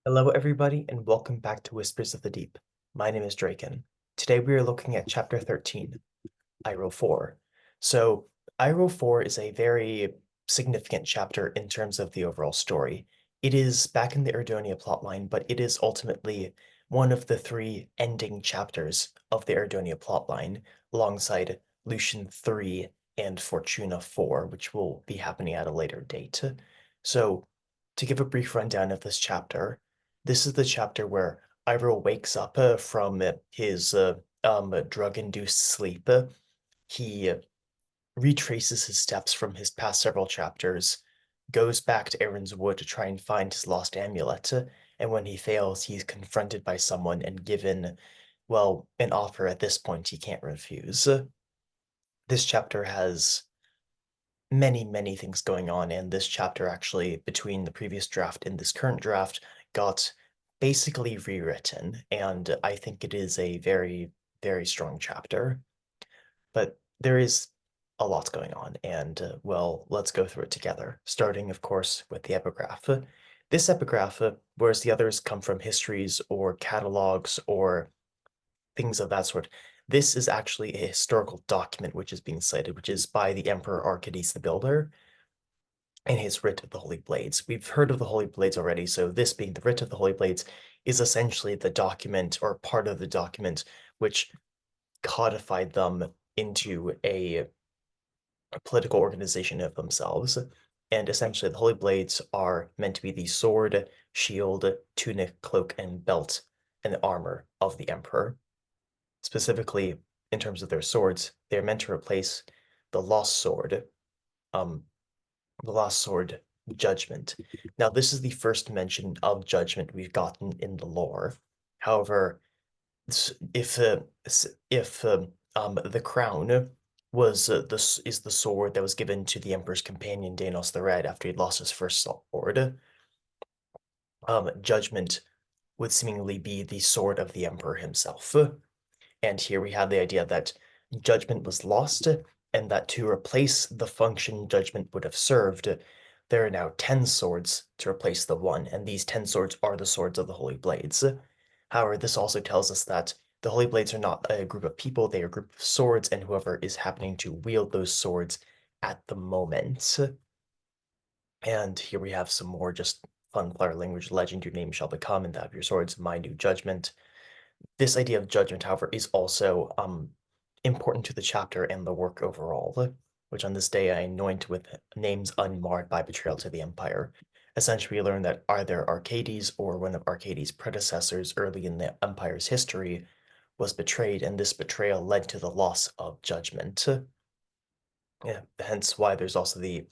Hello, everybody, and welcome back to Whispers of the Deep. My name is Draken. Today we are looking at Chapter 13, Iroh 4. So, Iroh 4 is a very significant chapter in terms of the overall story. It is back in the Erdonia plotline, but it is ultimately one of the three ending chapters of the Erdonia plotline, alongside Lucian 3 and Fortuna 4, which will be happening at a later date. So, to give a brief rundown of this chapter, this is the chapter where Iroh wakes up from his drug-induced sleep. He retraces his steps from his past several chapters, goes back to Aaron's Wood to try and find his lost amulet, and when he fails, he's confronted by someone and given, well, an offer at this point he can't refuse. This chapter has many, many things going on, and this chapter actually, between the previous draft and this current draft, got basically rewritten, and I think it is a very, very strong chapter. But there is a lot going on, and well, let's go through it together, starting, of course, with the epigraph. This epigraph, whereas the others come from histories or catalogs or things of that sort, this is actually a historical document which is being cited, which is by the Emperor Arcades the Builder in his Writ of the Holy Blades. We've heard of the Holy Blades already, so this being the Writ of the Holy Blades is essentially the document or part of the document which codified them into a political organization of themselves. And essentially, the Holy Blades are meant to be the sword, shield, tunic, cloak, and belt and armor of the Emperor. Specifically, in terms of their swords, they are meant to replace the lost sword, um, the lost sword Judgment. Now, this is the first mention of Judgment we've gotten in the lore. However, if the crown was this is the sword that was given to the Emperor's companion Danos the Red after he'd lost his first sword, Judgment would seemingly be the sword of the Emperor himself. And here we have the idea that Judgment was lost, and that to replace the function Judgment would have served, there are now 10 swords to replace the one, and these 10 swords are the swords of the Holy Blades. However, this also tells us that the Holy Blades are not a group of people, they are a group of swords, and whoever is happening to wield those swords at the moment. And here we have some more just fun player language. Legend your name shall become, and that of your swords, my new judgment. This idea of judgment, however, is also important to the chapter and the work overall, which on this day I anoint with names unmarred by betrayal to the Empire. Essentially, we learn that either Arcades or one of Arcades' predecessors early in the Empire's history was betrayed, and this betrayal led to the loss of judgment. Yeah, hence why there's also the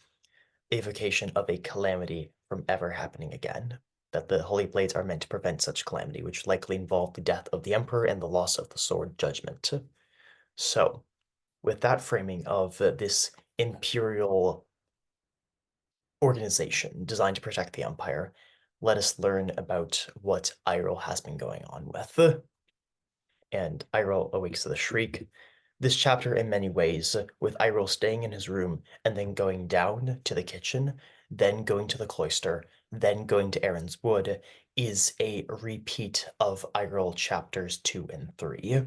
evocation of a calamity from ever happening again. That the Holy Blades are meant to prevent such calamity, which likely involved the death of the Emperor and the loss of the sword Judgment. So, with that framing of this imperial organization designed to protect the Empire, let us learn about what Iroh has been going on with. And Iroh awakes to the shriek. This chapter, in many ways, with Iroh staying in his room and then going down to the kitchen, then going to the cloister, then going to Aaron's Wood, is a repeat of Iroh chapters 2 and 3.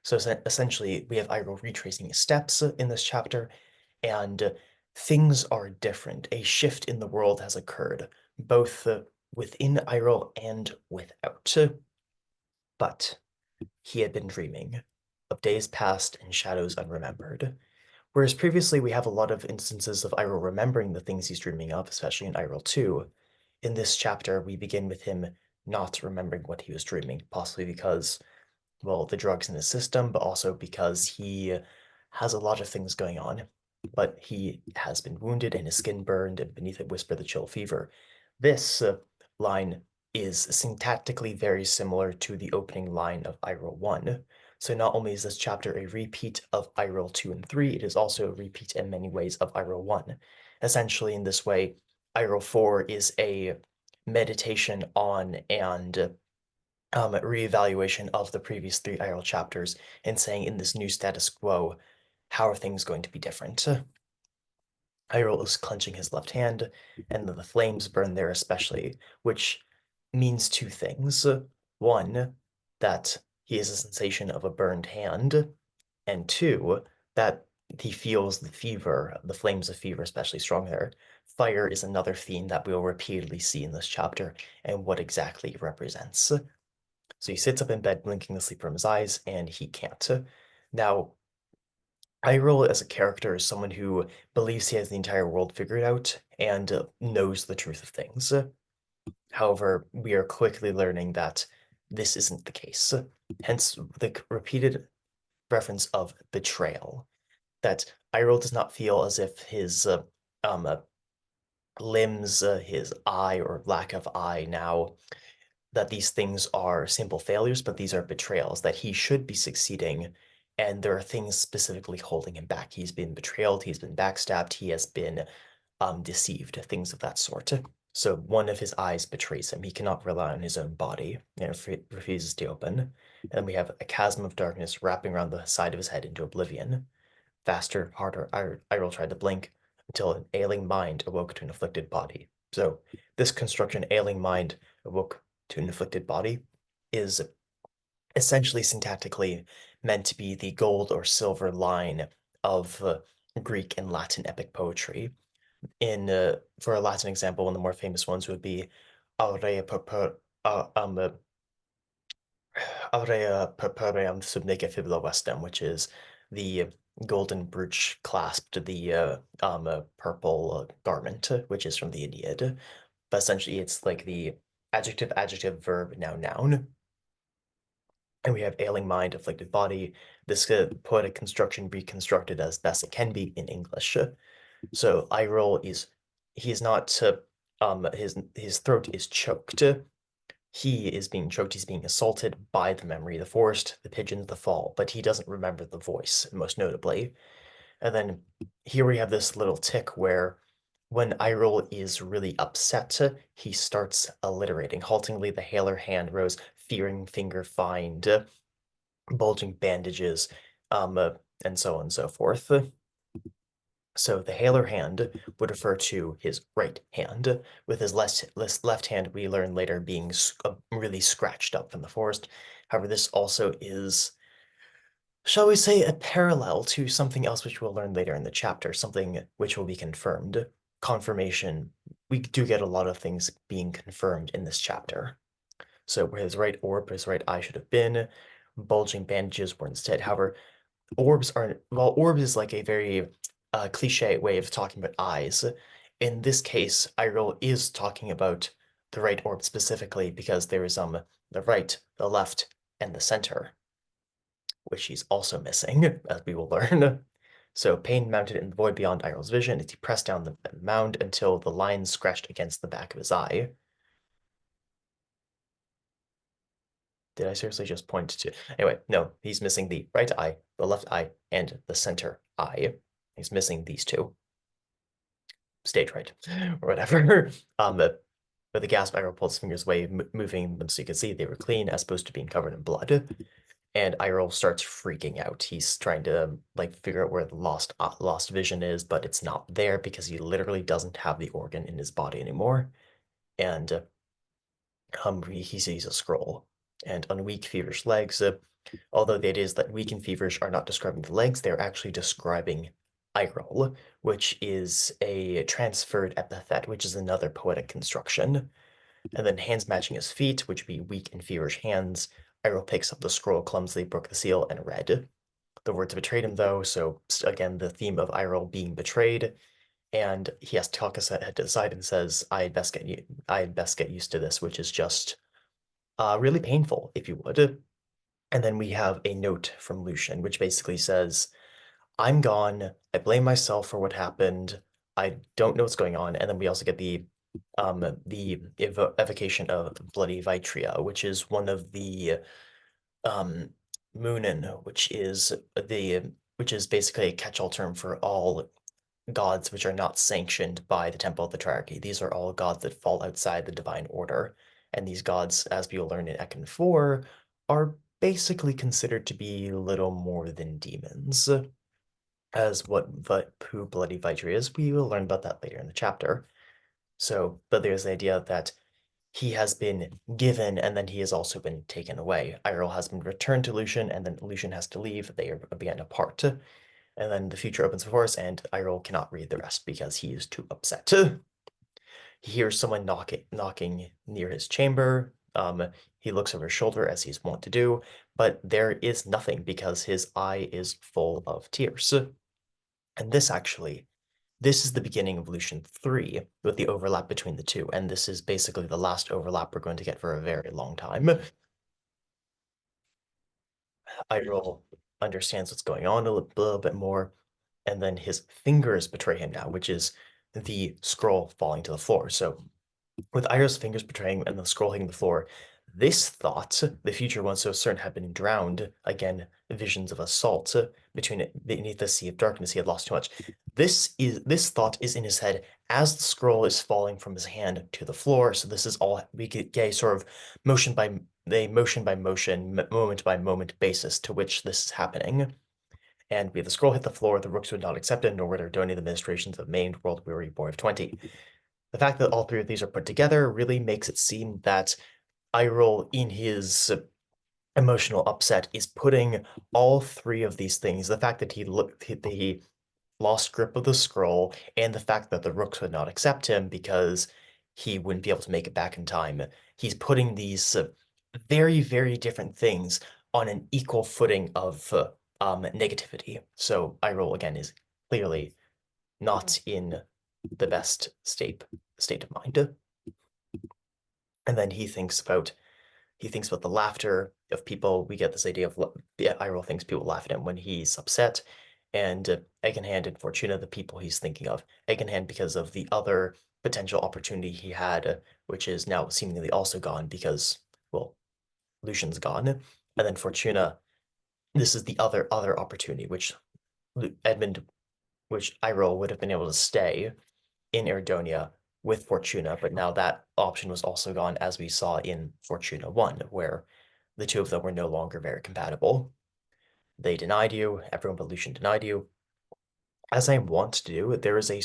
So essentially, we have Iroh retracing his steps in this chapter, and things are different. A shift in the world has occurred, both within Iroh and without. But he had been dreaming of days past and shadows unremembered. Whereas previously we have a lot of instances of Iroh remembering the things he's dreaming of, especially in Iroh 2. In this chapter, we begin with him not remembering what he was dreaming, possibly because, well, the drugs in his system, but also because he has a lot of things going on. But he has been wounded and his skin burned, and beneath it whisper the chill fever. This line is syntactically very similar to the opening line of Iroh 1. So not only is this chapter a repeat of Iroh 2 and 3, it is also a repeat in many ways of Iroh 1. Essentially, in this way, Iroh 4 is a meditation on and reevaluation of the previous three Iroh chapters and saying in this new status quo, how are things going to be different? Hyrule is clenching his left hand, and the flames burn there especially, which means two things. One, that he has a sensation of a burned hand, and two, that he feels the fever, the flames of fever, especially strong there. Fire is another theme that we'll repeatedly see in this chapter and what exactly it represents. So he sits up in bed, blinking the sleep from his eyes, and he can't. Now, Aeril as a character is someone who believes he has the entire world figured out and knows the truth of things. However, we are quickly learning that this isn't the case. Hence, the repeated reference of betrayal. That Aeril does not feel as if his um, uh, limbs, his eye or lack of eye now, that these things are simple failures, but these are betrayals, that he should be succeeding, and there are things specifically holding him back. He's been betrayed, he's been backstabbed, he has been deceived, things of that sort. So one of his eyes betrays him. He cannot rely on his own body and refuses to open. And we have a chasm of darkness wrapping around the side of his head into oblivion. Faster, harder, Iroh tried to blink until an ailing mind awoke to an afflicted body. So this construction, ailing mind awoke to an afflicted body, is essentially syntactically meant to be the gold or silver line of Greek and Latin epic poetry. In For a Latin example, one of the more famous ones would be Aurea purpur Aurea purpuream subnega fibula vestem, which is the golden brooch clasped the purple garment, which is from the Iliad. But essentially, it's like the adjective, adjective, verb, noun, noun. And we have ailing mind, afflicted body. This poetic construction reconstructed as best it can be in English. So Iroh is he's not his throat is choked. He is being choked, he's being assaulted by the memory, the forest, the pigeons, the fall, but he doesn't remember the voice, most notably. And then here we have this little tick where when Iroh is really upset, he starts alliterating. Haltingly, the haler hand rose, fearing finger find, bulging bandages, and so on and so forth. So the haler hand would refer to his right hand, with his left hand, we learn later, being really scratched up from the forest. However, this also is, shall we say, a parallel to something else which we'll learn later in the chapter, something which will be confirmed. Confirmation. We do get a lot of things being confirmed in this chapter. So where his right orb, his right eye should have been, bulging bandages were instead. However, orbs are, well, orbs is like a very cliche way of talking about eyes. In this case, Iroh is talking about the right orb specifically because there is the right, the left, and the center, which he's also missing, as we will learn. So pain mounted in the void beyond Iroh's vision as he pressed down the mound until the line scratched against the back of his eye. Did I seriously just point to? Anyway, no, he's missing the right eye, the left eye, and the center eye. He's missing these two. Stage right, or whatever. But the gas spiral pulled his fingers away, moving them so you could see they were clean as opposed to being covered in blood. And Iroh starts freaking out. He's trying to like figure out where the lost vision is, but it's not there because he literally doesn't have the organ in his body anymore. And he sees a scroll. And on weak, feverish legs, although the idea is that weak and feverish are not describing the legs, they're actually describing Aeril, which is a transferred epithet, which is another poetic construction. And then hands matching his feet, which would be weak and feverish hands. Aeril picks up the scroll clumsily, broke the seal, and read. The words betrayed him, though, so again, the theme of Aeril being betrayed, and he has to talk us to the side and says, I had best get used to this, which is just really painful, if you would. And then we have a note from Lucian, which basically says, I'm gone. I blame myself for what happened. I don't know what's going on. And then we also get the evocation of Bloody Vitria, which is one of the um Moonin, which is basically a catch-all term for all gods which are not sanctioned by the Temple of the Triarchy. These are all gods that fall outside the divine order. And these gods, as we will learn in Ekin 4, are basically considered to be little more than demons. As who Bloody Vitri is, we will learn about that later in the chapter. So, but there's the idea that he has been given, and then he has also been taken away. Aeril has been returned to Lucian, and then Lucian has to leave. They are again apart. And then the future opens before us, and Aeril cannot read the rest because he is too upset. He hears someone knocking near his chamber. He looks over his shoulder as he's wont to do, but there is nothing because his eye is full of tears. And this is the beginning of Lucian 3 with the overlap between the two, and this is basically the last overlap we're going to get for a very long time. Hyrule understands what's going on a little bit more, and then his fingers betray him now, which is the scroll falling to the floor. So with Iroh's fingers betraying and the scroll hitting the floor, this thought, the future one so certain had been drowned, again, visions of assault between it beneath the sea of darkness, he had lost too much. This thought is in his head as the scroll is falling from his hand to the floor. So this is all we get a sort of motion by motion, moment by moment basis to which this is happening. And with the scroll hit the floor, the rooks would not accept it, nor would there donate the ministrations of maimed world-weary boy of 20. The fact that all three of these are put together really makes it seem that Hyrule, in his emotional upset, is putting all three of these things, the fact that he lost grip of the scroll, and the fact that the rooks would not accept him because he wouldn't be able to make it back in time. He's putting these very, very different things on an equal footing of negativity. So Hyrule, again, is clearly not in the best state of mind. And then he thinks about the laughter of people. We get this idea of Hyrule thinks people laugh at him when he's upset, and Egenhand and Fortuna, the people he's thinking of. Egenhand because of the other potential opportunity he had, which is now seemingly also gone because, well, Lucian's gone, and then Fortuna. This is the other opportunity, which Edmund, which Hyrule would have been able to stay in Erdonia with Fortuna, but now that option was also gone, as we saw in Fortuna 1, where the two of them were no longer very compatible. They denied you, everyone but Lucian denied you. As I want to do, there's a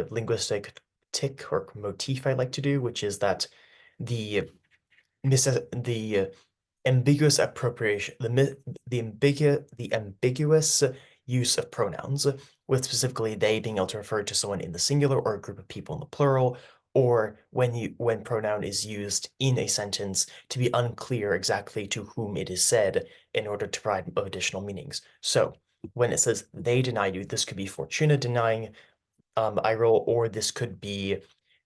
linguistic tick or motif I like to do, which is that the the ambiguous appropriation, the ambiguous use of pronouns, with specifically they being able to refer to someone in the singular or a group of people in the plural, or when pronoun is used in a sentence to be unclear exactly to whom it is said in order to provide additional meanings. So when it says they denied you, this could be Fortuna denying Hyrule, or this could be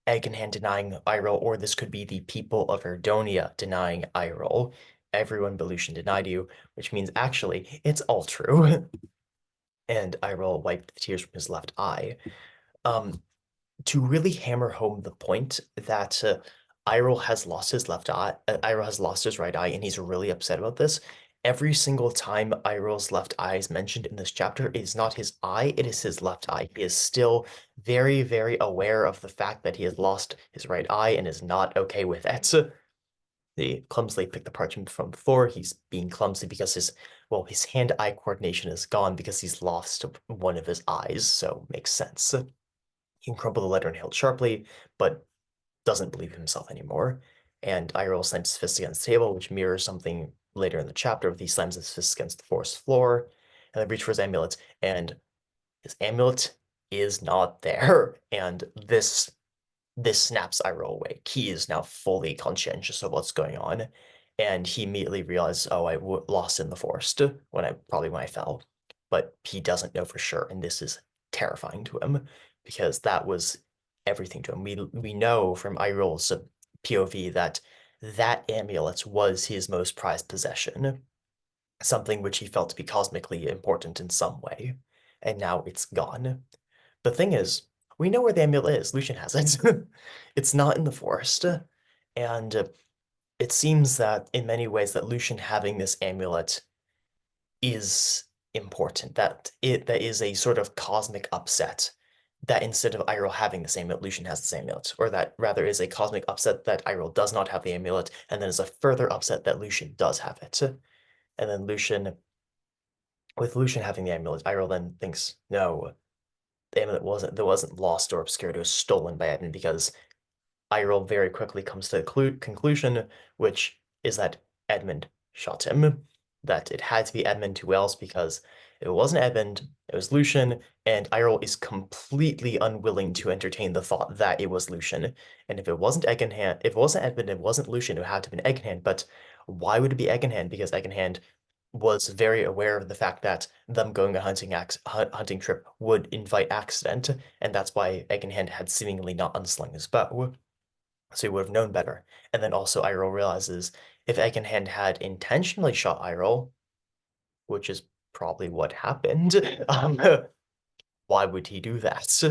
Egenhand denying Hyrule, or this could be the people of Erdonia denying Hyrule. Everyone but Lucian denied you, which means actually it's all true. And Hyrule wiped the tears from his left eye. To really hammer home the point that Hyrule has lost his left eye, Hyrule has lost his right eye, and he's really upset about this. Every single time Hyrule's left eye is mentioned in this chapter, it is not his eye, it is his left eye. He is still very, very aware of the fact that he has lost his right eye and is not okay with it. He clumsily picked the parchment from the floor. He's being clumsy because his hand-eye coordination is gone because he's lost one of his eyes, so makes sense. He can crumple the letter and hail sharply, but doesn't believe himself anymore. And Hyrule slams his fist against the table, which mirrors something later in the chapter. He slams his fist against the forest floor, and then reach for his amulet, and his amulet is not there. And this snaps Hyrule awake. He is now fully conscientious of what's going on, and he immediately realizes, oh, I lost in the forest when I fell. But he doesn't know for sure, and this is terrifying to him because that was everything to him. We know from Hyrule's POV that amulet was his most prized possession, something which he felt to be cosmically important in some way, and now it's gone. The thing is, we know where the amulet is. Lucian has it. It's not in the forest, and it seems that in many ways that Lucian having this amulet is important. That is a sort of cosmic upset. That instead of Hyrule having the amulet, Lucian has the amulet, or that rather is a cosmic upset that Hyrule does not have the amulet, and then is a further upset that Lucian does have it. And then with Lucian having the amulet, Hyrule then thinks, no, the amulet wasn't lost or obscured, it was stolen by Edmund because Aeril very quickly comes to the conclusion, which is that Edmund shot him, that it had to be Edmund, who else, because if it wasn't Edmund, it was Lucian, and Aeril is completely unwilling to entertain the thought that it was Lucian. And if it wasn't Edmund, it wasn't Lucian, it had to have been Egenhand, but why would it be Egenhand? Because Egenhand was very aware of the fact that them going a hunting trip would invite accident, and that's why Egenhand had seemingly not unslung his bow, so he would have known better. And then also Aeril realizes if Egenhand had intentionally shot Aeril, which is probably what happened, why would he do that?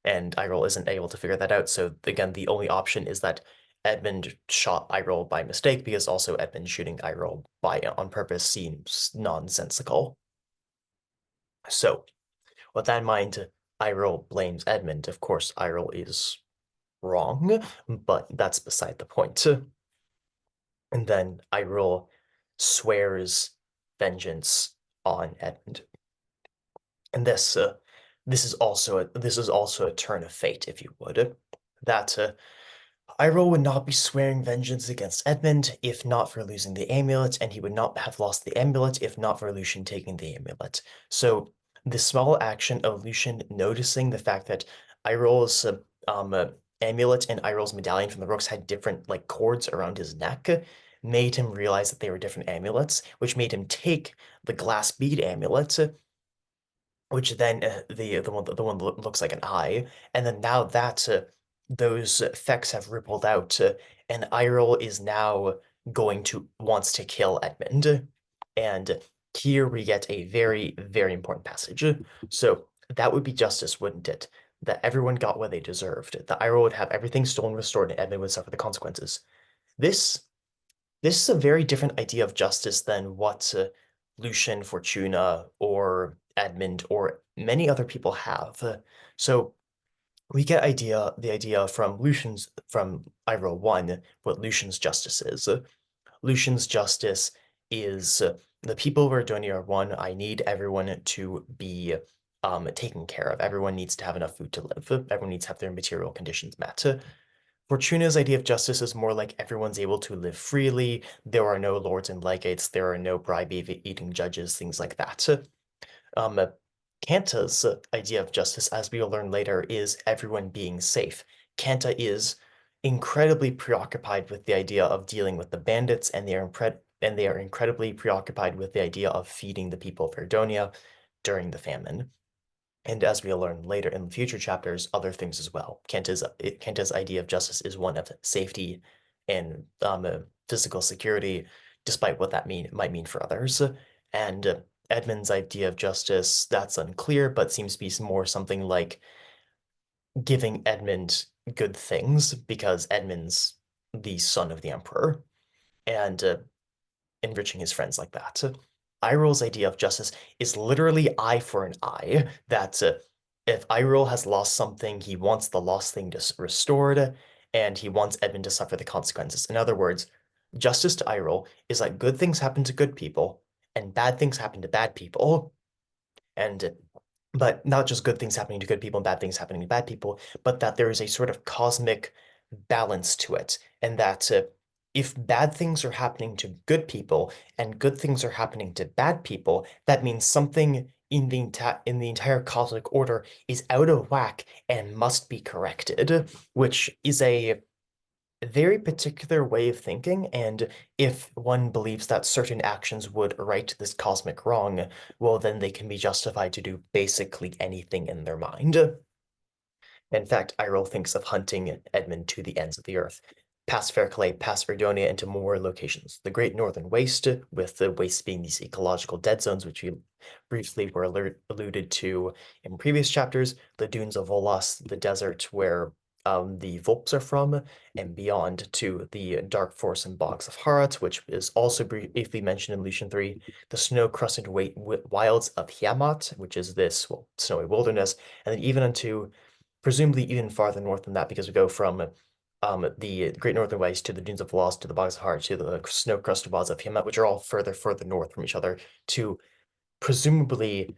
And Aeril isn't able to figure that out. So again, the only option is that Edmund shot Aeril by mistake, because also Edmund shooting Aeril by on purpose seems nonsensical. So with that in mind, Aeril blames Edmund. Of course, Aeril is wrong, but that's beside the point. And then Aeril swears vengeance on Edmund. And this is also a turn of fate, if you would. That Iroh would not be swearing vengeance against Edmund if not for losing the amulet, and he would not have lost the amulet if not for Lucian taking the amulet. So the small action of Lucian noticing the fact that Iroh's amulet and Iroh's medallion from the Rooks had different like cords around his neck made him realize that they were different amulets, which made him take the glass bead amulet, which then the one that looks like an eye, and then now that those effects have rippled out, and Iroh is now wants to kill Edmund, and here we get a very very important passage. So that would be justice, wouldn't it? That everyone got what they deserved. That Iroh would have everything stolen, restored, and Edmund would suffer the consequences. This this is a very different idea of justice than what Lucian, Fortuna, or Edmund, or many other people have. So we get the idea from Iroh 1, what Lucian's justice is. Lucian's justice is the people of Ardonia are one. I need everyone to be taken care of. Everyone needs to have enough food to live. Everyone needs to have their material conditions met. Fortuna's idea of justice is more like everyone's able to live freely, there are no lords and legates, there are no bribe-eating judges, things like that. Um, Kanta's idea of justice, as we will learn later, is everyone being safe. Kanta is incredibly preoccupied with the idea of dealing with the bandits, and they are incredibly preoccupied with the idea of feeding the people of Erdonia during the famine. And as we'll learn later in future chapters, other things as well. Kenta's idea of justice is one of safety and physical security, despite what that might mean for others. And Edmund's idea of justice, that's unclear, but seems to be more something like giving Edmund good things because Edmund's the son of the emperor, and enriching his friends like that. Iroh's idea of justice is literally eye for an eye, that if Iroh has lost something, he wants the lost thing restored, and he wants Edmund to suffer the consequences. In other words, justice to Iroh is like good things happen to good people, and bad things happen to bad people, and but not just good things happening to good people and bad things happening to bad people, but that there is a sort of cosmic balance to it, and that if bad things are happening to good people and good things are happening to bad people, that means something in the entire cosmic order is out of whack and must be corrected, which is a very particular way of thinking, and if one believes that certain actions would right this cosmic wrong, well, then they can be justified to do basically anything in their mind. In fact, Iroh thinks of hunting Edmund to the ends of the earth, past Fairclay, past Verdonia, into more locations. The Great Northern Waste, with the wastes being these ecological dead zones, which we briefly were alluded to in previous chapters, the dunes of Volas, the desert where the Volps are from, and beyond to the dark forests and bogs of Harat, which is also briefly mentioned in Lucian 3, the snow-crusted wilds of Hiamat, which is this snowy wilderness, and then even unto presumably even farther north than that, because we go from the Great Northern Waste to the Dunes of Lost to the Bogs of Heart to the snow-crusted wilds of Hiamat, which are all further north from each other, to presumably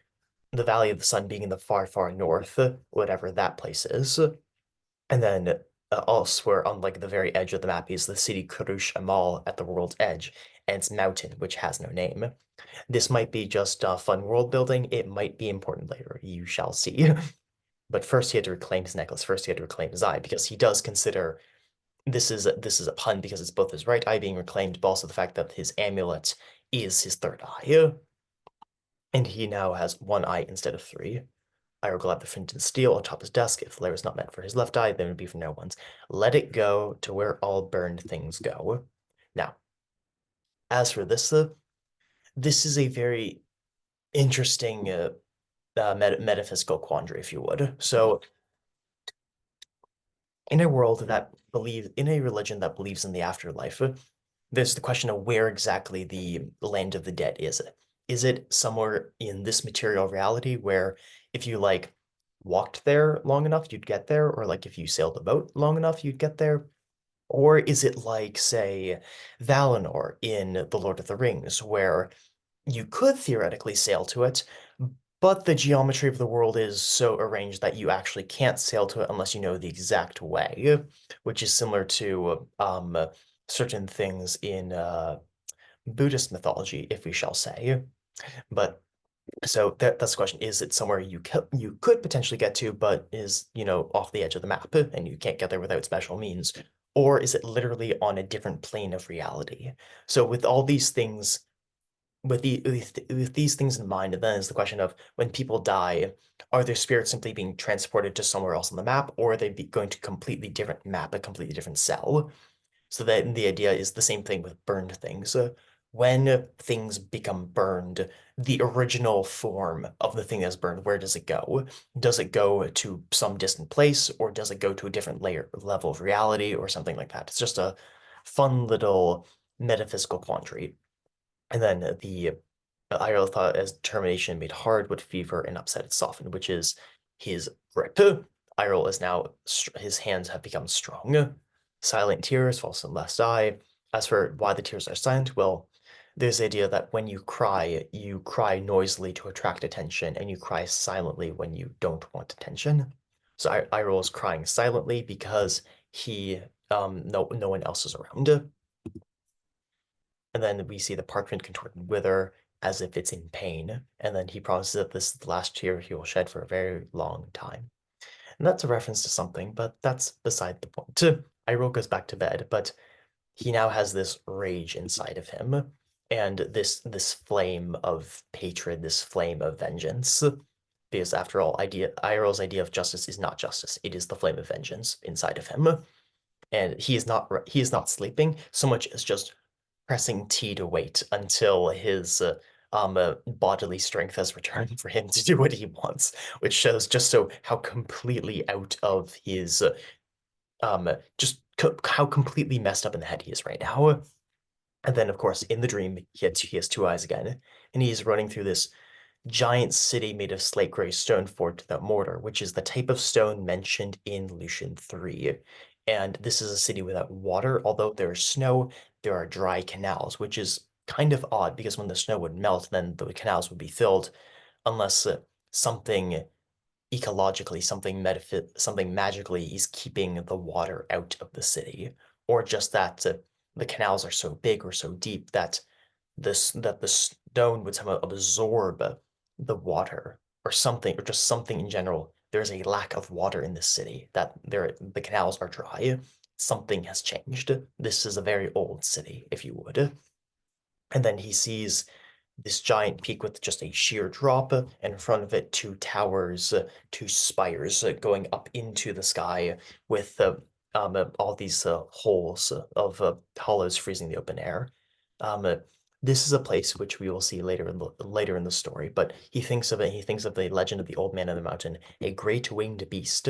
the Valley of the Sun being in the far, far north, whatever that place is. And then elsewhere on like the very edge of the map is the city Kurush Amal at the world's edge, and its mountain, which has no name. This might be just fun world building. It might be important later. You shall see. But first he had to reclaim his necklace. First he had to reclaim his eye because he does consider this is a pun because it's both his right eye being reclaimed, but also the fact that his amulet is his third eye. And he now has one eye instead of three. I will grab the flint and steel on top of his desk. If the layer is not meant for his left eye, then it would be for no one's. Let it go to where all burned things go. Now, as for this is a very interesting metaphysical quandary, if you would. So, in a world that believes, in a religion that believes in the afterlife, there's the question of where exactly the land of the dead is. Is it somewhere in this material reality where if you like walked there long enough, you'd get there, or like if you sailed a boat long enough, you'd get there? Or is it like, say, Valinor in The Lord of the Rings, where you could theoretically sail to it, but the geometry of the world is so arranged that you actually can't sail to it unless you know the exact way, which is similar to certain things in Buddhist mythology, if we shall say. But so that's the question. Is it somewhere you could potentially get to, but is, off the edge of the map and you can't get there without special means? Or is it literally on a different plane of reality? So with all these things with these things in mind, and then is the question of when people die, are their spirits simply being transported to somewhere else on the map, or are they going to completely different map, a completely different cell? So then the idea is the same thing with burned things. When things become burned, the original form of the thing that's burned, where does it go? Does it go to some distant place, or does it go to a different level of reality, or something like that? It's just a fun little metaphysical quandary. And then the Aeril thought as determination made hard what fever and upset it softened, which is his grip. Aeril is now, his hands have become strong. Silent tears fall from left eye. As for why the tears are silent, well, there's the idea that when you cry noisily to attract attention, and you cry silently when you don't want attention. So Aeril is crying silently because he, no one else is around. And then we see the parchment contort and wither as if it's in pain. And then he promises that this is the last tear he will shed for a very long time. And that's a reference to something, but that's beside the point. Iroh goes back to bed, but he now has this rage inside of him and this flame of hatred, this flame of vengeance. Because after all, Iroh's idea of justice is not justice. It is the flame of vengeance inside of him. And he is not sleeping so much as just pressing T to wait until his bodily strength has returned for him to do what he wants, which shows just so how completely out of his just how completely messed up in the head he is right now. And then, of course, in the dream, he has two eyes again, and he's running through this giant city made of slate gray stone forged without mortar, which is the type of stone mentioned in Lucian 3. And this is a city without water, although there is snow, there are dry canals, which is kind of odd because when the snow would melt, then the canals would be filled, unless something ecologically, something magically is keeping the water out of the city, or just that the canals are so big or so deep that the stone would somehow absorb the water or something, or just something in general. There's a lack of water in this city, that the canals are dry. Something has changed. This is a very old city, if you would. And then he sees this giant peak with just a sheer drop, and in front of it, two towers, two spires going up into the sky with all these holes of hollows freezing the open air. Um, uh, this is a place which we will see later in the story, but he thinks of it. He thinks of the legend of the Old Man of the Mountain, a great winged beast.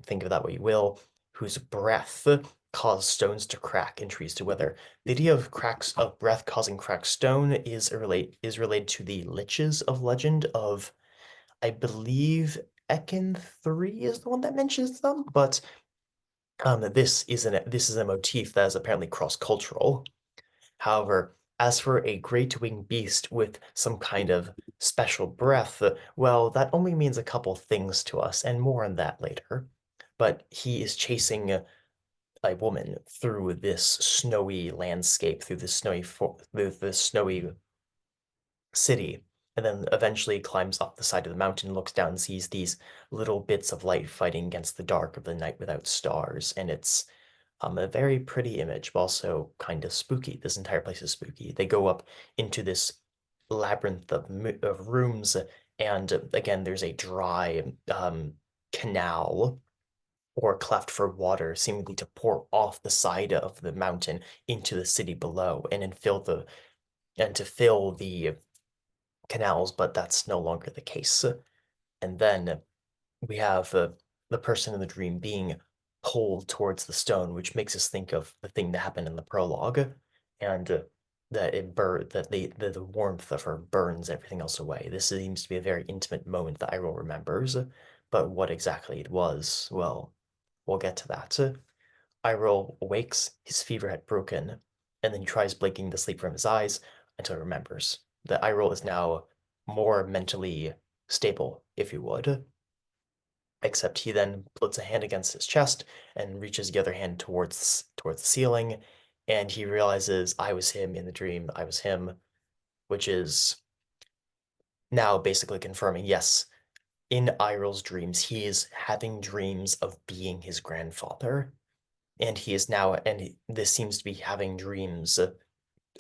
Think of that what you will, whose breath caused stones to crack and trees to wither. The idea of cracks of breath causing cracked stone is related to the liches of legend of, I believe, Ekin 3 is the one that mentions them, but this is a motif that is apparently cross-cultural. However, As for a great winged beast with some kind of special breath, well, that only means a couple things to us, and more on that later. But he is chasing a woman through this snowy landscape, through this snowy city, and then eventually climbs up the side of the mountain, looks down, and sees these little bits of light fighting against the dark of the night without stars, and it's a very pretty image, but also kind of spooky. This entire place is spooky. They go up into this labyrinth of rooms, and again, there's a dry canal or cleft for water, seemingly to pour off the side of the mountain into the city below, and then to fill the canals. But that's no longer the case. And then we have the person in the dream being pulled towards the stone, which makes us think of the thing that happened in the prologue, and the warmth of her burns everything else away. This seems to be a very intimate moment that Iroh remembers, but what exactly it was, well, we'll get to that. Iroh awakes, his fever had broken, and then he tries blinking the sleep from his eyes until he remembers that Iroh is now more mentally stable, if you would. Except he then puts a hand against his chest and reaches the other hand towards the ceiling, and he realizes I was him in the dream, I was him, which is now basically confirming, yes, in Iroh's dreams, he is having dreams of being his grandfather, and he is now, this seems to be having dreams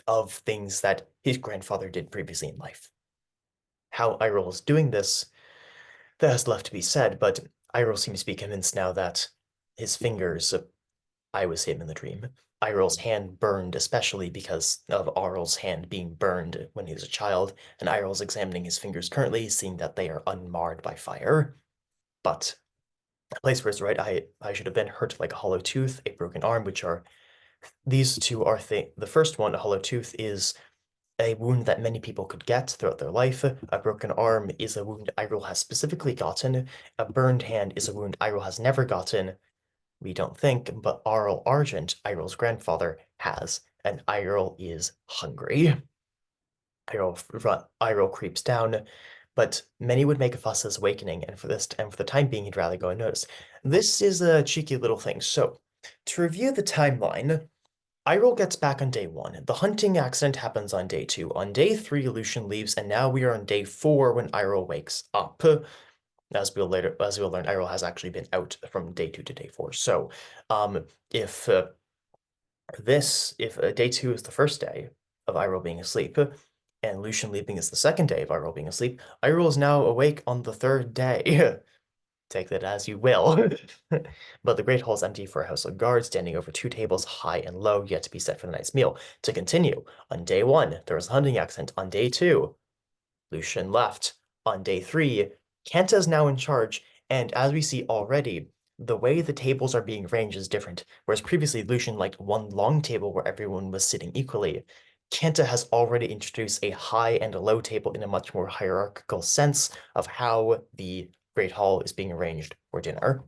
of things that his grandfather did previously in life. How Iroh is doing this, that has left to be said, but Iroh seems to be convinced now that his fingers, I was him in the dream. Iroh's hand burned, especially because of Aurel's hand being burned when he was a child, and Iroh's examining his fingers currently, seeing that they are unmarred by fire. But a place where it's right, I should have been hurt like a hollow tooth, a broken arm, which are these two are the first one, a hollow tooth, is a wound that many people could get throughout their life. A broken arm is a wound Iroh has specifically gotten. A burned hand is a wound Iroh has never gotten. We don't think, but Arl Argent, Iroh's grandfather, has, and Iroh is hungry. Iroh creeps down, but many would make a fuss at his awakening, and for the time being, he'd rather go unnoticed. This is a cheeky little thing. So, to review the timeline, Iroh gets back on day 1. The hunting accident happens on day 2. On day 3, Lucian leaves, and now we are on day 4 when Iroh wakes up. As we'll learn, Aeril has actually been out from day 2 to day 4. So, if day 2 is the first day of Iroh being asleep, and Lucian leaving is the second day of Iroh being asleep, Iroh is now awake on the third day. Take that as you will. But the Great Hall is empty for a household guard standing over 2 tables, high and low, yet to be set for the night's meal. To continue, on day 1, there was a hunting accident. On day 2, Lucian left. On day 3, Kenta is now in charge, and as we see already, the way the tables are being arranged is different. Whereas previously Lucian liked one long table where everyone was sitting equally, Kenta has already introduced a high and a low table in a much more hierarchical sense of how the Great Hall is being arranged for dinner.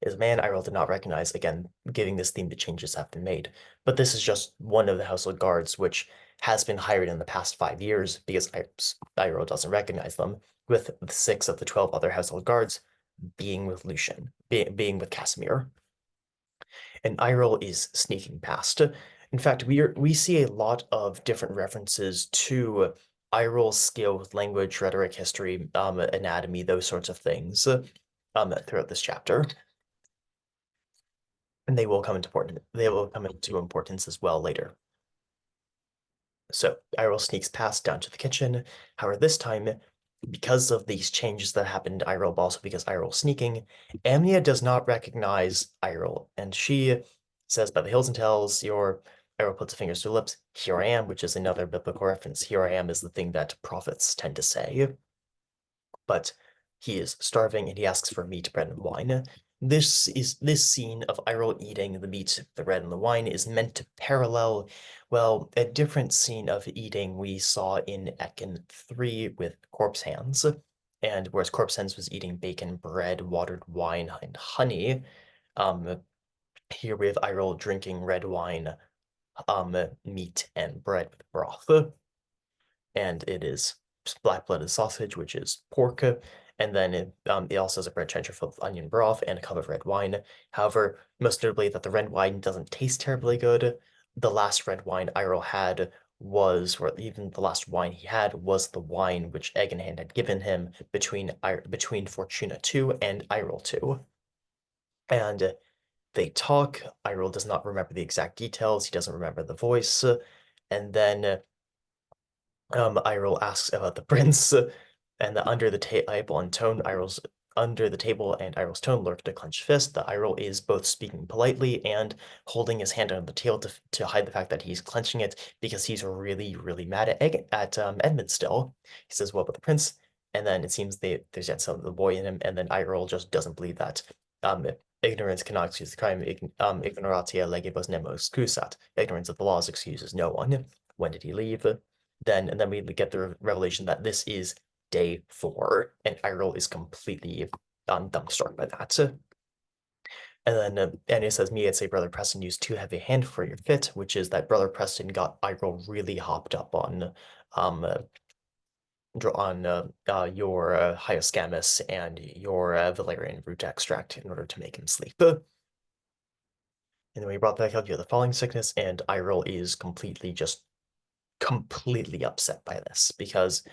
Is a man Iroh did not recognize, again, giving this theme that changes have been made. But this is just one of the household guards, which has been hired in the past 5 years because Iroh doesn't recognize them, with 6 of the 12 other household guards being with Lucian, being with Casimir. And Iroh is sneaking past. In fact, we see a lot of different references to Iroh's skill with language, rhetoric, history, anatomy, those sorts of things throughout this chapter. And they will come into importance as well later. So Iroh sneaks past down to the kitchen. However, this time, because of these changes that happened to Iroh, but also because Iroh's sneaking, Amnia does not recognize Iroh, and she says, "By the hills and tells, your..." Iroh puts her fingers to her lips. "Here I am," which is another biblical reference. Here I am is the thing that prophets tend to say. But he is starving and he asks for meat, bread, and wine. This scene of Iroh eating the meat, the bread, and the wine is meant to parallel, well, a different scene of eating we saw in Ekin 3 with Corpse Hands. And whereas Corpse Hands was eating bacon, bread, watered wine, and honey, here we have Iroh drinking red wine meat and bread with broth, and it is black-blooded sausage, which is pork, and then it also has a bread trencher filled with onion broth and a cup of red wine. However, most notably that the red wine doesn't taste terribly good. The last red wine Iroh had was, or even the last wine he had was the wine which Egenhand had given him between Fortuna 2 and Iroh 2. And they talk. Iroh does not remember the exact details. He doesn't remember the voice. And then Iroh asks about the prince, and under the table and tone, Iroh's under the table and Iroh's tone lurked a clenched fist. The Iroh is both speaking politely and holding his hand under the table to hide the fact that he's clenching it because he's really, really mad at Edmund still. He says, "What about the prince?" And then it seems there's yet some of the boy in him, and then Iroh just doesn't believe that. Ignorance cannot excuse the crime. Ignorantia legibus nemo excusat. Ignorance of the laws excuses no one. When did he leave? And then we get the revelation that this is day 4, and Iroh is completely dumbstruck by that. And then Anya says, me, I'd say Brother Preston used too heavy a hand for your fit, which is that Brother Preston got Iroh really hopped up on your Hyoscamus and your Valerian root extract in order to make him sleep. And then we brought back up, you have the falling sickness, and Iroh is completely upset by this because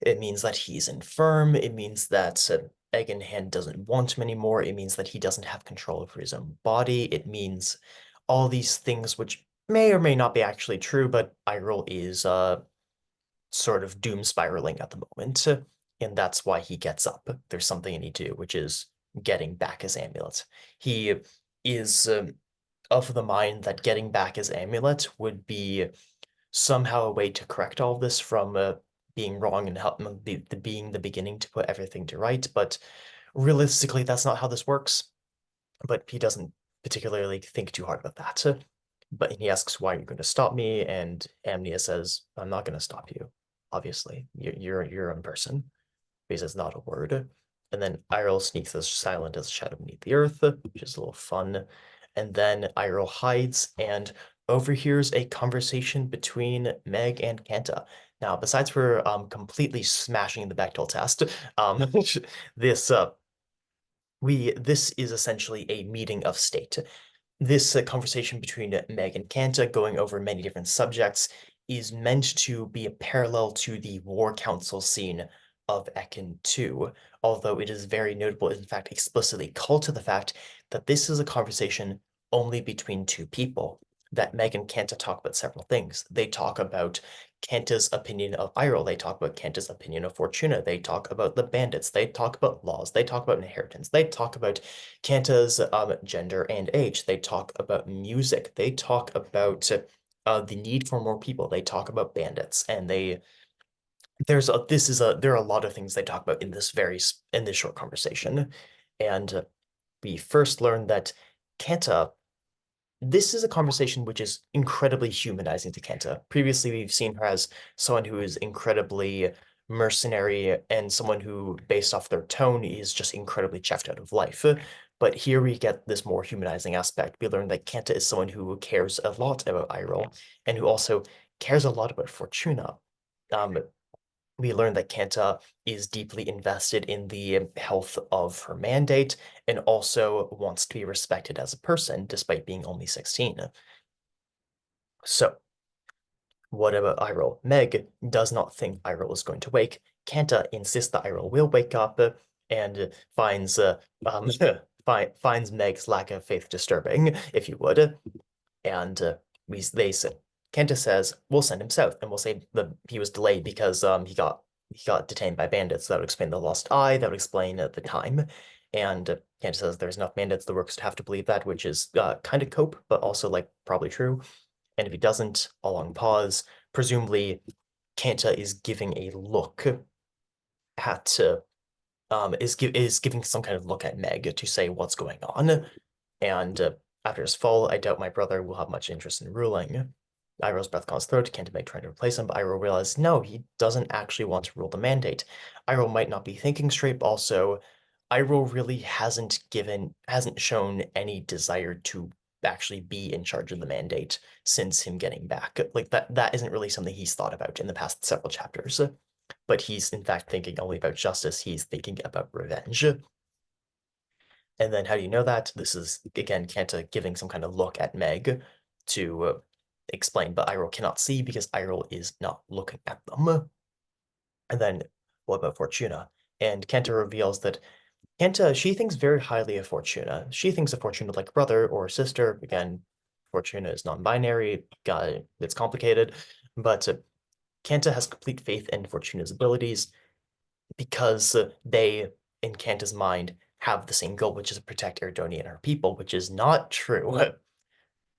it means that he's infirm. It means that Egenhand doesn't want him anymore. It means that he doesn't have control over his own body. It means all these things which may or may not be actually true, but Iroh is sort of doom spiraling at the moment, and that's why he gets up. There's something I need to do, which is getting back his amulet. He is of the mind that getting back his amulet would be somehow a way to correct all of this from being wrong and help being the beginning to put everything to right. But realistically, that's not how this works. But he doesn't particularly think too hard about that. But he asks, "Why are you going to stop me?" And Amnia says, "I'm not going to stop you. Obviously, you're your own person." But he says not a word. And then Iroh sneaks as silent as a shadow beneath the earth, which is a little fun. And then Iroh hides and overhears a conversation between Meg and Kanta. Now, besides for completely smashing the Bechdel test, this this is essentially a meeting of state. This conversation between Meg and Kanta, going over many different subjects, is meant to be a parallel to the War Council scene of Ekin 2, although it is very notable, in fact, explicitly called to the fact that this is a conversation only between two people, that Meg and Kanta talk about several things. They talk about Kanta's opinion of Iroh, they talk about Kanta's opinion of Fortuna, they talk about the bandits, they talk about laws, they talk about inheritance, they talk about Kanta's gender and age, they talk about music, they talk about the need for more people, they talk about bandits, and there are a lot of things they talk about in this short conversation. And we first learn that Kanta this is a conversation which is incredibly humanizing to Kenta. Previously, we've seen her as someone who is incredibly mercenary and someone who, based off their tone, is just incredibly checked out of life. But here we get this more humanizing aspect. We learn that Kenta is someone who cares a lot about Iroh and who also cares a lot about Fortuna. Um, we learn that Kanta is deeply invested in the health of her mandate and also wants to be respected as a person despite being only 16. So, what about Iroh? Meg does not think Iroh is going to wake. Kanta insists that Iroh will wake up and finds finds Meg's lack of faith disturbing, if you would. And they said Kenta says we'll send him south, and we'll say that he was delayed because he got detained by bandits. That would explain the lost eye. That would explain the time. And Kenta says there's enough bandits. The workers have to believe that, which is kind of cope, but also like probably true. And if he doesn't, a long pause. Presumably, Kenta is giving a look at is giving some kind of look at Meg to say what's going on. And after his fall, I doubt my brother will have much interest in ruling. Iroh's breath caught his throat. Kenta may try to replace him, but Iroh realized no, he doesn't actually want to rule the mandate. Iroh might not be thinking straight, but also Iroh really hasn't shown any desire to actually be in charge of the mandate since him getting back. Like that isn't really something he's thought about in the past several chapters. But he's in fact thinking only about justice. He's thinking about revenge. And then how do you know that? This is again Kanta giving some kind of look at Meg to explain, but Iroh cannot see because Iroh is not looking at them. And then what about Fortuna? And Kanta reveals that Kenta, she thinks very highly of Fortuna. She thinks of Fortuna like brother or sister. Again, Fortuna is non-binary. It's complicated, but Kenta has complete faith in Fortuna's abilities because they, in Kanta's mind, have the same goal, which is to protect Erdonia and her people, which is not true.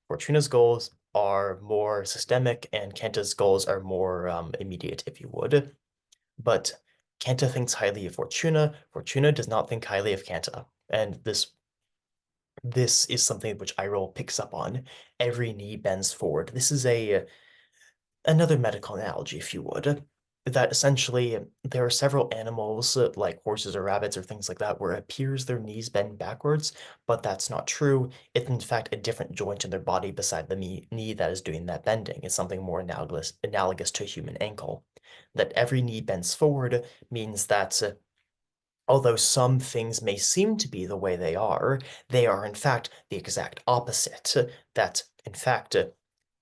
Fortuna's goals are more systemic, and Kanta's goals are more immediate, if you would. But Kanta thinks highly of Fortuna. Fortuna does not think highly of Kanta. And this is something which Iroh picks up on. Every knee bends forward. This is another medical analogy, if you would, that essentially there are several animals like horses or rabbits or things like that where it appears their knees bend backwards, but that's not true. It's in fact a different joint in their body beside the knee that is doing that bending. It's something more analogous to a human ankle. That every knee bends forward means that although some things may seem to be the way they are in fact the exact opposite. That in fact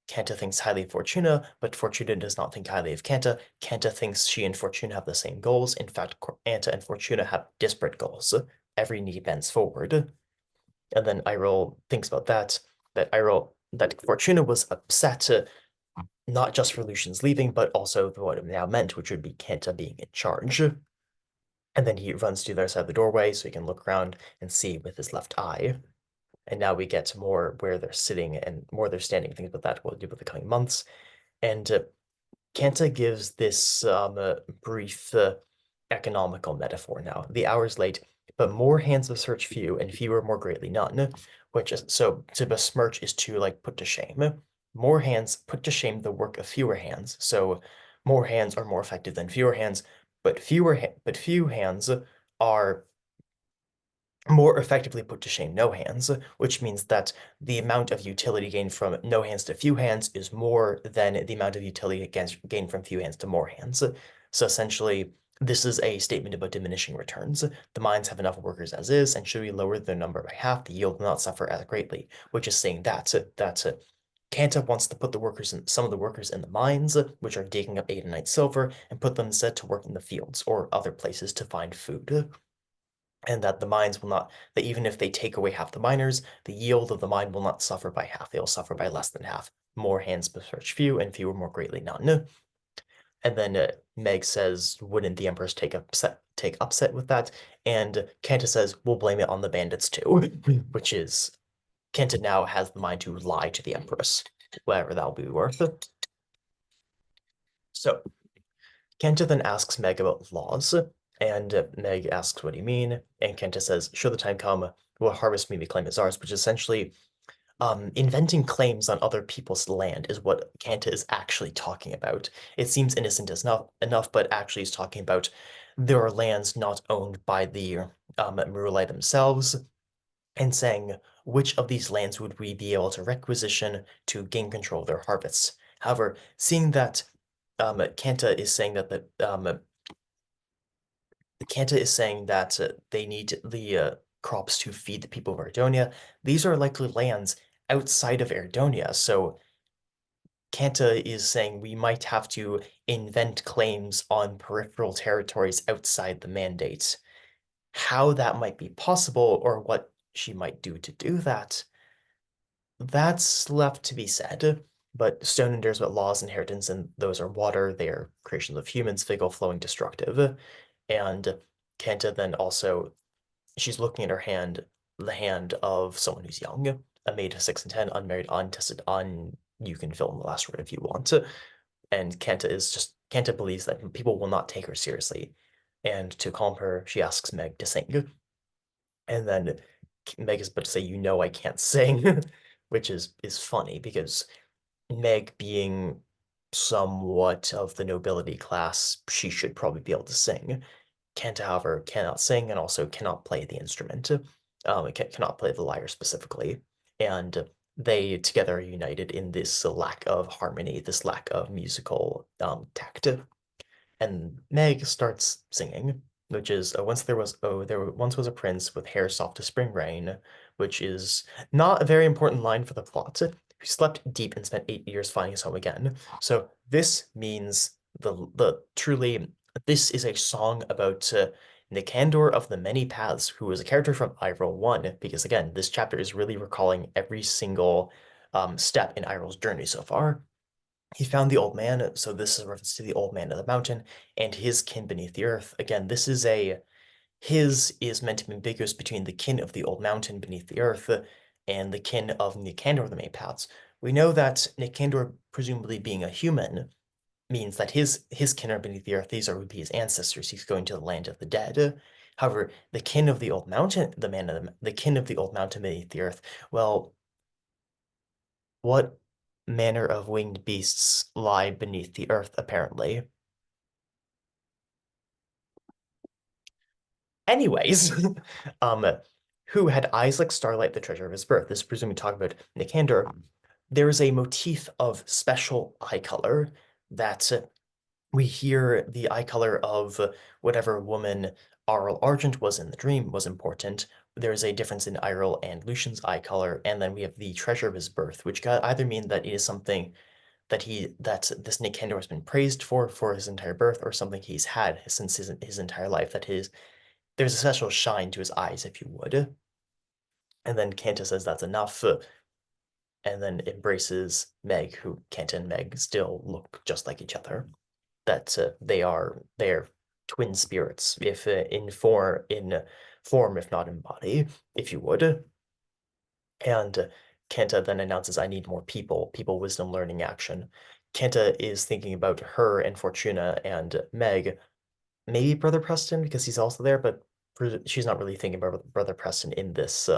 Kanta thinks highly of Fortuna, but Fortuna does not think highly of Kanta. Kanta thinks she and Fortuna have the same goals. In fact, Kanta and Fortuna have disparate goals. Every knee bends forward. And then Iroh thinks about that Fortuna was upset, not just for Lucian's leaving, but also what it now meant, which would be Kanta being in charge. And then he runs to the other side of the doorway so he can look around and see with his left eye. And now we get more where they're sitting and more they're standing. Things about that we'll do with the coming months. And Kanta gives this brief economical metaphor now. The hour's late, but more hands besmirch few, and fewer more greatly none. Which is so to besmirch is to like put to shame. More hands put to shame the work of fewer hands. So more hands are more effective than fewer hands, but few hands are more effectively put to shame no hands, which means that the amount of utility gained from no hands to few hands is more than the amount of utility gained from few hands to more hands. So essentially, this is a statement about diminishing returns. The mines have enough workers as is, and should we lower their number by half, the yield will not suffer as greatly, which is saying that Kanta wants to put some of the workers in the mines, which are digging up 8 and 9 silver, and put them instead to work in the fields or other places to find food, and that the mines will not, that even if they take away half the miners, the yield of the mine will not suffer by half. They'll suffer by less than half. More hands besmirch few, and fewer more greatly none. And then Meg says, wouldn't the Empress take upset with that? And Kenta says, we'll blame it on the bandits too, which is, Kenta now has the mind to lie to the Empress, whatever that'll be worth. So Kenta then asks Meg about laws, and Meg asks, what do you mean? And Kenta says, should the time come, we'll harvest me the claim as ours, which is essentially inventing claims on other people's land is what Kanta is actually talking about. It seems innocent as enough, but actually he's talking about there are lands not owned by the Murulai themselves, and saying, which of these lands would we be able to requisition to gain control of their harvests? However, seeing that Kanta is saying that Kanta is saying that they need the crops to feed the people of Erdonia. These are likely lands outside of Erdonia, so Kanta is saying we might have to invent claims on peripheral territories outside the mandate. How that might be possible or what she might do to do that, that's left to be said. But Stone endures about laws, inheritance, and those are water. They are creations of humans, fickle, flowing, destructive. And Kenta then also, she's looking at her hand, the hand of someone who's young, a maid of 6 and 10, unmarried, untested, you can fill in the last word if you want. And Kenta believes that people will not take her seriously. And to calm her, she asks Meg to sing. And then Meg is about to say, you know I can't sing, which is funny because Meg being somewhat of the nobility class, she should probably be able to sing. Kent, however, cannot sing and also cannot play the instrument. Cannot play the lyre specifically. And they together are united in this lack of harmony, this lack of musical tact. And Meg starts singing, which is there once was a prince with hair soft as spring rain, which is not a very important line for the plot, who slept deep and spent 8 years finding his home again. So this means the truly this is a song about Nicander of the Many Paths, who is a character from Aeril 1, because again, this chapter is really recalling every single step in Iril's journey so far. He found the old man, so this is a reference to the old man of the mountain and his kin beneath the earth. Again, this is a his is meant to be ambiguous between the kin of the old mountain beneath the earth and the kin of Nicander of the Main Paths. We know that Nicander, presumably being a human, means that his kin are beneath the earth. These are would be his ancestors. He's going to the land of the dead. However, the kin of the old mountain, the kin of the old mountain beneath the earth, well, what manner of winged beasts lie beneath the earth, apparently? Anyways, um, who had eyes like starlight, the treasure of his birth. This is presumably talking about Nicander. There is a motif of special eye color that we hear the eye color of whatever woman Aurel Argent was in the dream was important. There's a difference in Aeril and Lucian's eye color, and then we have the treasure of his birth, which could either mean that it is something that this Nick Kendor has been praised for his entire birth, or something he's had since his entire life. That there's a special shine to his eyes, if you would. And then Kanta says that's enough, and then embraces Meg, who Kanta and Meg still look just like each other. That they're twin spirits, if in form, if not in body, if you would. And Kenta then announces, I need more people, wisdom, learning, action. Kenta is thinking about her and Fortuna and Meg, maybe Brother Preston because he's also there, but she's not really thinking about Brother Preston in this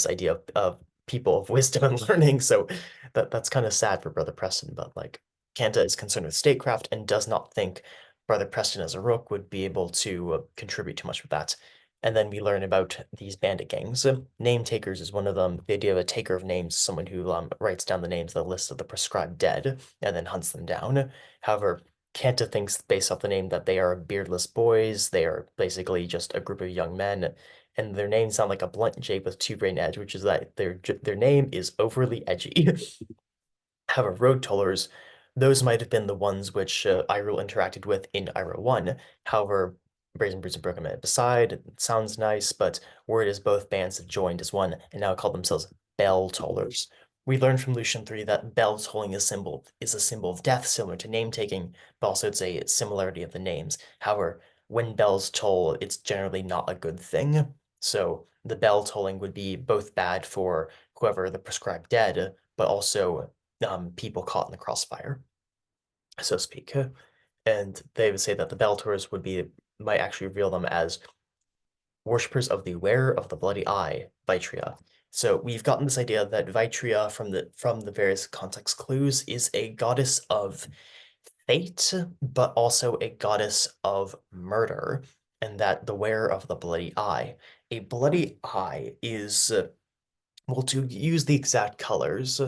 idea of people of wisdom and learning. So that's kind of sad for Brother Preston, but like Kanta is concerned with statecraft and does not think Brother Preston as a rook would be able to contribute too much with that. And then we learn about these bandit gangs. Name takers is one of them. The idea of a taker of names, someone who writes down the names, the list of the prescribed dead, and then hunts them down. However, Kanta thinks based off the name that they are beardless boys. They are basically just a group of young men, and their names sound like a blunt J with two brain edge, which is that their name is overly edgy. However, road tollers, those might have been the ones which Iroh interacted with in Iroh 1. However, Brazen Brutes and Broken Man beside, it sounds nice, but word is both bands have joined as one and now call themselves Bell Tollers. We learned from Lucian 3 that bell tolling is a symbol of death, similar to name taking, but also it's a similarity of the names. However, when bells toll, it's generally not a good thing. So the bell tolling would be both bad for whoever the prescribed dead, but also people caught in the crossfire, so to speak. And they would say that the Bellator's might actually reveal them as worshippers of the wearer of the bloody eye, Vitria. So we've gotten this idea that Vitria from the various context clues is a goddess of fate, but also a goddess of murder, and that the wearer of the bloody eye. A bloody eye is, well, to use the exact colors,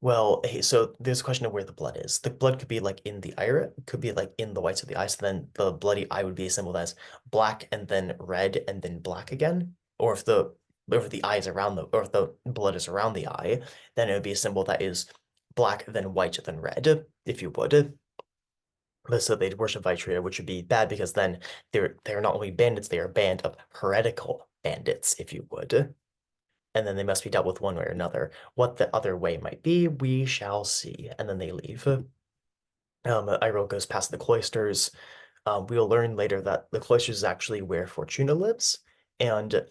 well, hey, so there's a question of where the blood is. The blood could be like in the iris, could be like in the whites of the eye. So then the bloody eye would be assembled as black and then red and then black again. Or if the eye is around or if the blood is around the eye, then it would be a symbol that is black, then white, then red, if you would. But so they'd worship Vitria, which would be bad because then they're not only bandits, they are a band of heretical bandits, if you would, and then they must be dealt with one way or another. What the other way might be, we shall see. And then they leave. Iroh goes past the cloisters. We'll learn later that the cloisters is actually where Fortuna lives, and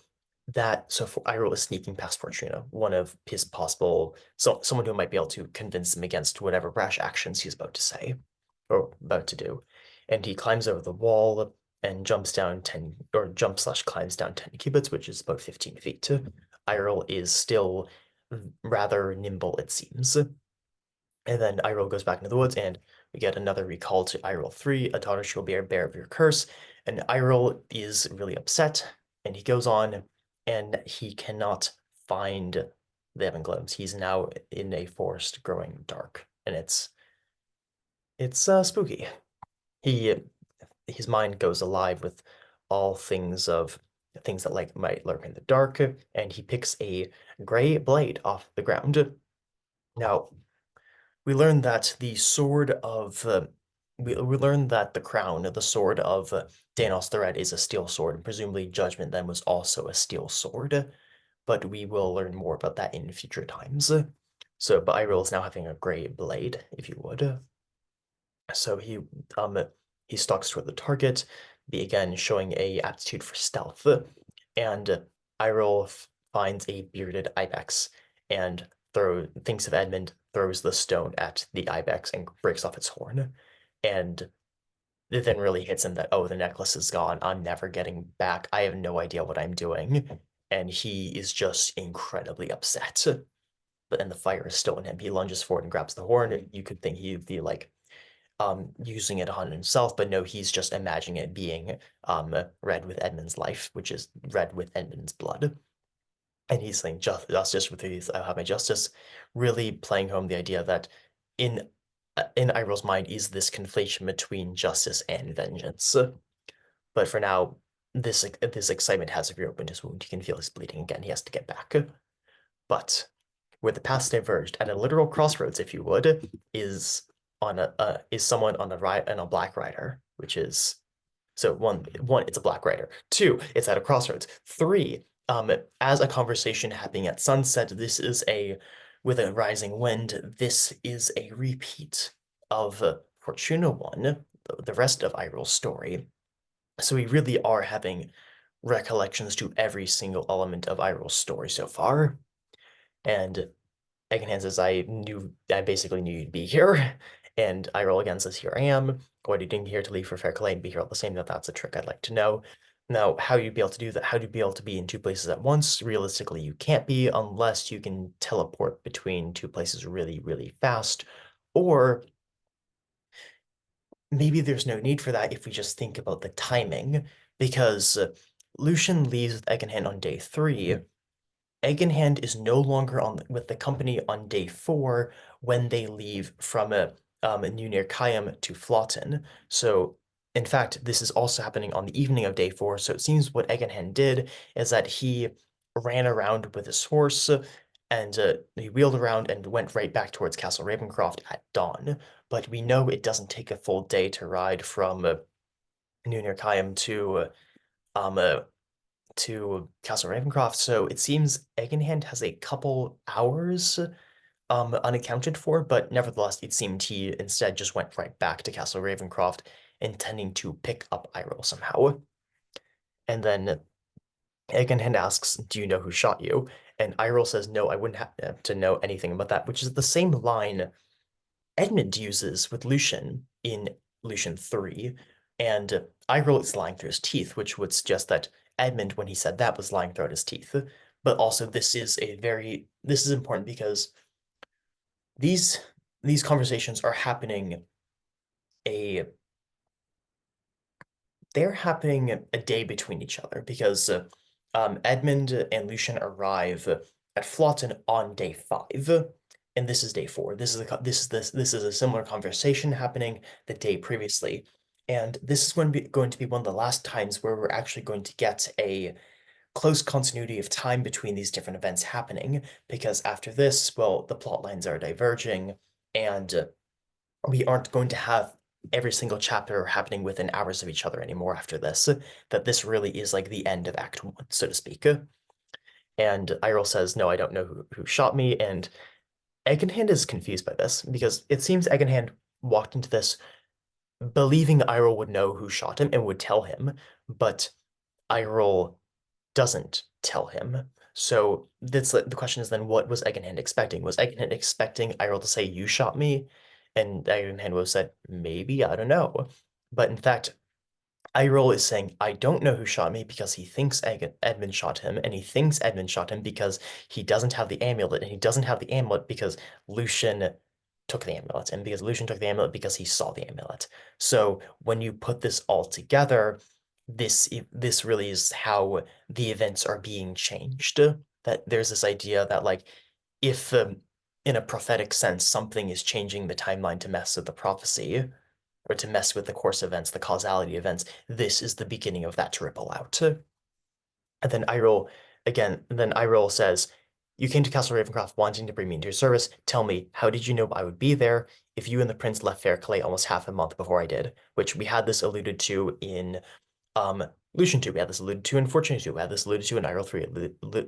Iroh is sneaking past Fortuna, one of his possible someone who might be able to convince him against whatever rash actions he's about to say or about to do. And he climbs over the wall and jumps down 10 or jump slash climbs down 10 cubits, which is about 15 feet. Iroh is still rather nimble, it seems. And then Iroh goes back into the woods, and we get another recall to Iroh 3, a daughter shall be a bearer of your curse. And Iroh is really upset, and he goes on, and he cannot find they haven't glimpsed. He's now in a forest growing dark, and it's spooky. He his mind goes alive with all things that like might lurk in the dark, and he picks a gray blade off the ground. Now, we learn that the sword of we learn that the crown, the sword of Danos the Red, is a steel sword, and presumably Judgment then was also a steel sword. But we will learn more about that in future times. So, but Aeril is now having a gray blade, if you would. So um he stalks toward the target, again showing a aptitude for stealth, and Aeril finds a bearded ibex and thinks of Edmund, throws the stone at the ibex and breaks off its horn, and it then really hits him that, oh, the necklace is gone. I'm never getting back. I have no idea what I'm doing, and he is just incredibly upset. But then the fire is still in him. He lunges forward and grabs the horn, and you could think he'd be like using it on himself, but no, he's just imagining it being red with Edmund's life, which is red with Edmund's blood. And he's saying justice with these, I'll have my justice, really playing home the idea that in in Iroh's mind is this conflation between justice and vengeance. But for now, this excitement has reopened his wound. He can feel his bleeding again. He has to get back. But where the paths diverged at a literal crossroads, if you would, is someone on a ride and a black rider, which is so one it's a black rider. Two, it's at a crossroads. Three, as a conversation happening at sunset, this is a with a rising wind. This is a repeat of Fortuna One, the rest of Iroh's story. So we really are having recollections to every single element of Iroh's story so far. And Egghan says, I basically knew you'd be here. And Iroh again says, here I am. What are you doing here to leave for Fair Calais and be here all the same? That's a trick I'd like to know. Now, how you'd be able to do that? How do you be able to be in two places at once? Realistically, you can't be unless you can teleport between two places really, really fast. Or maybe there's no need for that if we just think about the timing, because Lucian leaves with Eggenhand on day 3. Eggenhand is no longer with the company on day 4 when they leave from New Near Kayam to Flaughton. So, in fact, this is also happening on the evening of day 4. So it seems what Eggenhand did is that he ran around with his horse and he wheeled around and went right back towards Castle Ravencroft at dawn. But we know it doesn't take a full day to ride from New Near Kayam um uh, to Castle Ravencroft, so it seems Eggenhand has a couple hours unaccounted for, but nevertheless, it seemed he instead just went right back to Castle Ravencroft, intending to pick up Iroh somehow. And then Eggenhand asks, do you know who shot you? And Iroh says, no, I wouldn't have to know anything about that, which is the same line Edmund uses with Lucian in Lucian 3, and Iroh is lying through his teeth, which would suggest that Edmund, when he said that, was lying throughout his teeth. But also, this is important because these these conversations are happening a they're happening a day between each other because Edmund and Lucian arrive at Flaughton on day 5, and this is day 4. This is a similar conversation happening the day previously, and this is going to be one of the last times where we're actually going to get a close continuity of time between these different events happening, because after this, well, the plot lines are diverging, and we aren't going to have every single chapter happening within hours of each other anymore after this, that this really is like the end of Act 1, so to speak. And Iroh says, no, I don't know who shot me, and Eggenhand is confused by this, because it seems Eggenhand walked into this believing Iroh would know who shot him and would tell him, but Iroh doesn't tell him. So that's the question is then what was Eggenhand expecting? Was Eggenhand expecting Iroh to say you shot me? And Eggenhand would have said, maybe, I don't know. But in fact, Iroh is saying, I don't know who shot me because he thinks Edmund shot him, and he thinks Edmund shot him because he doesn't have the amulet, and he doesn't have the amulet because Lucian took the amulet, and because Lucian took the amulet because he saw the amulet. So when you put this all together, this really is how the events are being changed. That there's this idea that like if in a prophetic sense something is changing the timeline to mess with the prophecy or to mess with the course events, the causality events, this is the beginning of that to ripple out. And then Aeril again, and then Aeril says, "You came to Castle Ravencroft wanting to bring me into your service. Tell me, how did you know I would be there if you and the prince left Fairclay almost half a month before I did?" Which we had this alluded to in Lucian 2, we had this alluded to in Fortune 2, we had this alluded to in Aeril 3,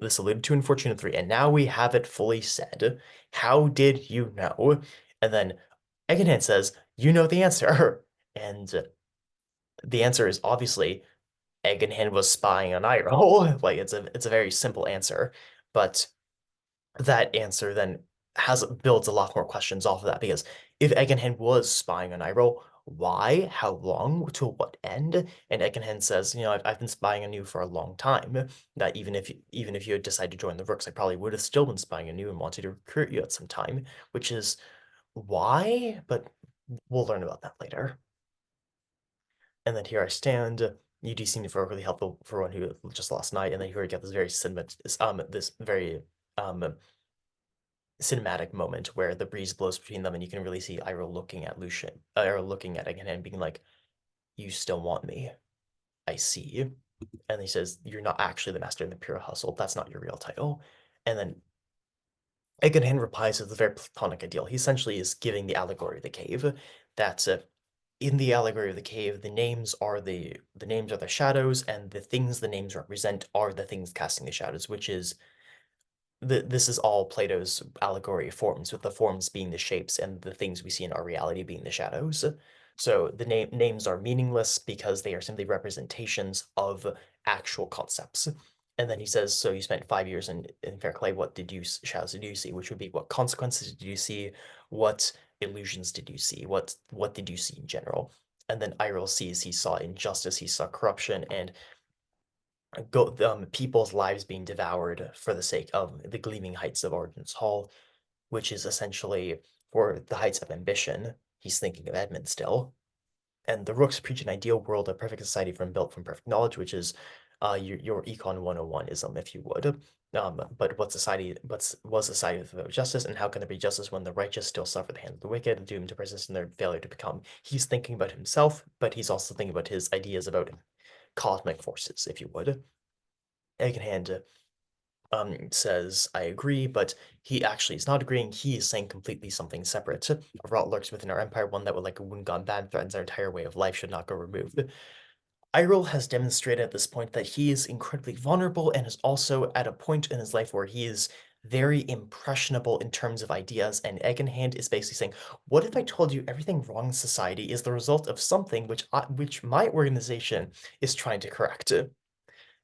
this alluded to in Fortune 3, and now we have it fully said. How did you know? And then Egenhand says, "You know the answer." And the answer is obviously Egenhand was spying on Aeril. Like it's a very simple answer, but that answer then has builds a lot more questions off of that because if Egenhand was spying on Aeril, why? How long? To what end? And Egenhand says, I've been spying on you for a long time. That even if you had decided to join the Rooks, I probably would have still been spying on you and wanted to recruit you at some time, which is why, but we'll learn about that later. And then here I stand. You do seem to really helpful for one who just lost night, and then here we get this very um cinematic moment where the breeze blows between them, and you can really see Iroh looking at Lucian, or looking at Again and being like, "You still want me? I see you." And he says, "You're not actually the master in the pure hustle. That's not your real title." And then Egenhan replies with a very platonic ideal. He essentially is giving the allegory of the cave. That in the allegory of the cave, the names are the shadows, and the things the names represent are the things casting the shadows, which is this is all Plato's allegory of forms, with the forms being the shapes and the things we see in our reality being the shadows. So the names are meaningless because they are simply representations of actual concepts. And then he says, "So you spent 5 years in Fairclay. What shadows did you see? Which would be what consequences did you see? What illusions did you see? What did you see in general?" And then Iroh sees he saw injustice, he saw corruption, and people's lives being devoured for the sake of the gleaming heights of Origen's Hall, which is essentially for the heights of ambition. He's thinking of Edmund still. And the Rooks preach an ideal world, a perfect society built from perfect knowledge, which is your Econ 101ism, if you would. But was society without justice, and how can there be justice when the righteous still suffer the hand of the wicked, doomed to persist in their failure to become? He's thinking about himself, but he's also thinking about his ideas about cosmic forces, if you would. Egenhand says, "I agree," but he actually is not agreeing. He is saying completely something separate. A rot lurks within our empire, one that would, like a wound gone bad, threatens our entire way of life, should not go removed. Iroh has demonstrated at this point that he is incredibly vulnerable and is also at a point in his life where he is very impressionable in terms of ideas, and Egenhand is basically saying, "What if I told you everything wrong in society is the result of something which my organization is trying to correct?"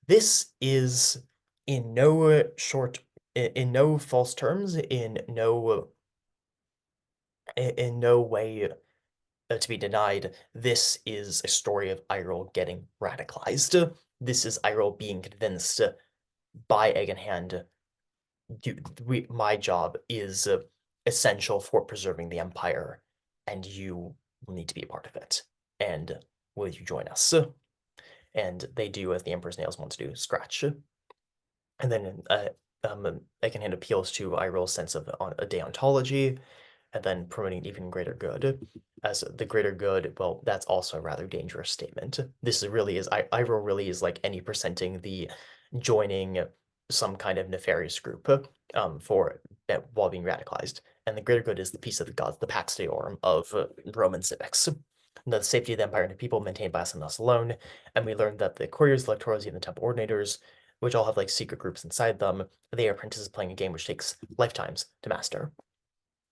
This is in no short, in no false terms, in no way to be denied. This is a story of Iroh getting radicalized. This is Iroh being convinced by Egenhand, my job is essential for preserving the empire, and you will need to be a part of it. And will you join us? And they do as the Emperor's Nails want to do, scratch. And then Egenhand appeals to Iroh's sense of a deontology, and then promoting even greater good. As the greater good, well, that's also a rather dangerous statement. This really is, Iroh really is like any percenting the joining some kind of nefarious group for while being radicalized. And the greater good is the peace of the gods, the Pax Deorum of Roman civics. The safety of the empire and the people maintained by us and us alone. And we learned that the couriers, electors, and the temple ordinators, which all have like secret groups inside them, they are apprentices playing a game which takes lifetimes to master.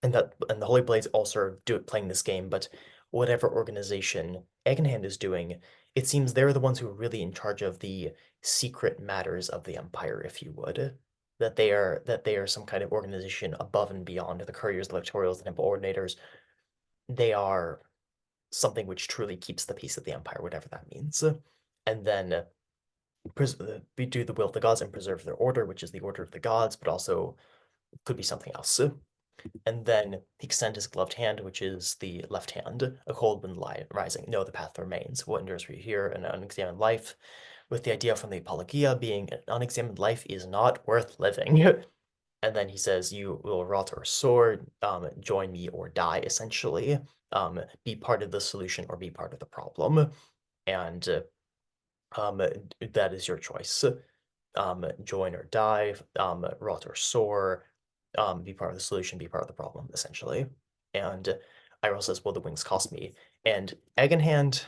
And the Holy Blades also are playing this game, but whatever organization Egenhand is doing, it seems they're the ones who are really in charge of the secret matters of the Empire, if you would. That they are some kind of organization above and beyond the couriers, electorials, the temple ordinators. They are something which truly keeps the peace of the Empire, whatever that means. And then we do the will of the gods and preserve their order, which is the order of the gods, but also could be something else. And then he extends his gloved hand, which is the left hand, a cold wind rising. No, the path remains. What endures for you here, an unexamined life, with the idea from the Apologia being an unexamined life is not worth living. And then he says, "You will rot or sword, join me or die," essentially. Be part of the solution or be part of the problem. And that is your choice. Join or die, rot or soar, be part of the solution, be part of the problem, essentially. And Iroh says, "Well, the wings cost me." And Egenhand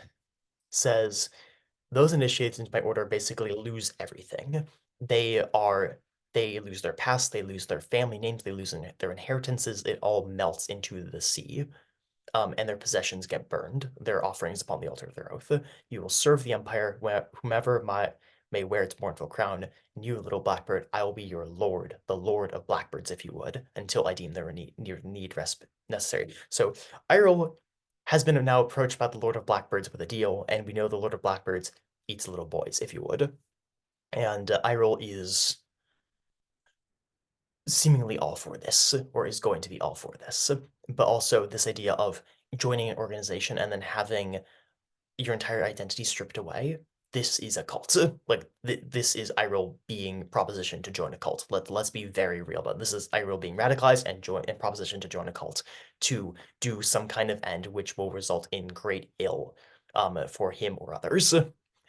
says, "Those initiated into my order basically lose everything. They are they lose their past, they lose their family names, they lose their inheritances. It all melts into the sea. And their possessions get burned, their offerings upon the altar of their oath. You will serve the Empire, whomever may wear its mournful crown. And you, little blackbird, I will be your lord, the lord of blackbirds, if you would, until I deem their need rest necessary." So Iroh has been now approached by the Lord of Blackbirds with a deal, and we know the Lord of Blackbirds eats little boys, if you would. And Iroh is seemingly all for this, or is going to be all for this. But also this idea of joining an organization and then having your entire identity stripped away. This is a cult. Like this is Iroh being propositioned to join a cult. Let's be very real about it. This is Iroh being radicalized and propositioned to join a cult to do some kind of end which will result in great ill for him or others.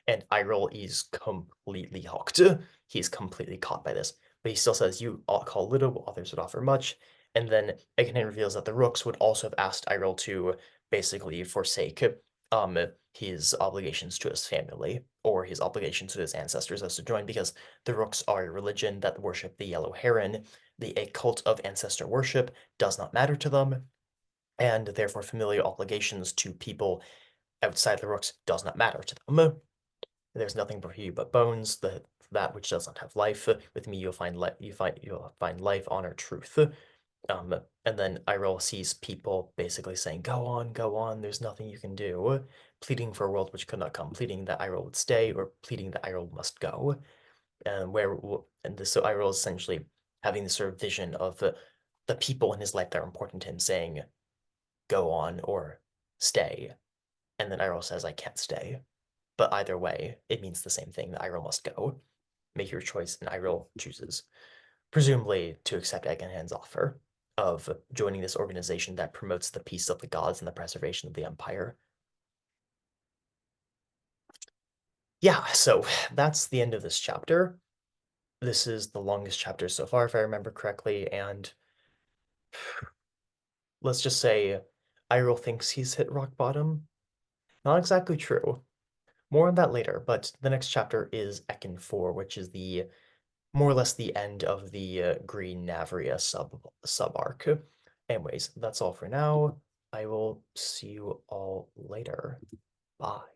And Iroh is completely hooked. He's completely caught by this. But he still says, "You call little, while others would offer much." And then Egenin reveals that the Rooks would also have asked Iroh to basically forsake um his obligations to his family or his obligations to his ancestors as to join, because the Rooks are a religion that worship the yellow heron. A cult of ancestor worship does not matter to them, and therefore familial obligations to people outside the Rooks does not matter to them. There's nothing for you but bones, that which does not have life. With me, you'll find life, honor, truth. And then Iroh sees people basically saying, go on, there's nothing you can do," pleading for a world which could not come, pleading that Iroh would stay, or pleading that Iroh must go. So Iroh is essentially having this sort of vision of the people in his life that are important to him saying, "Go on," or "Stay." And then Iroh says, "I can't stay." But either way, it means the same thing, that Iroh must go. Make your choice, and Iroh chooses, presumably to accept Egenhand's offer of joining this organization that promotes the peace of the gods and the preservation of the empire. Yeah, so that's the end of this chapter. This is the longest chapter so far, if I remember correctly, and let's just say Iroh thinks he's hit rock bottom. Not exactly true. More on that later, but the next chapter is Ekin 4, which is the more or less the end of the Green Navria sub arc. Anyways, that's all for now. I will see you all later. Bye.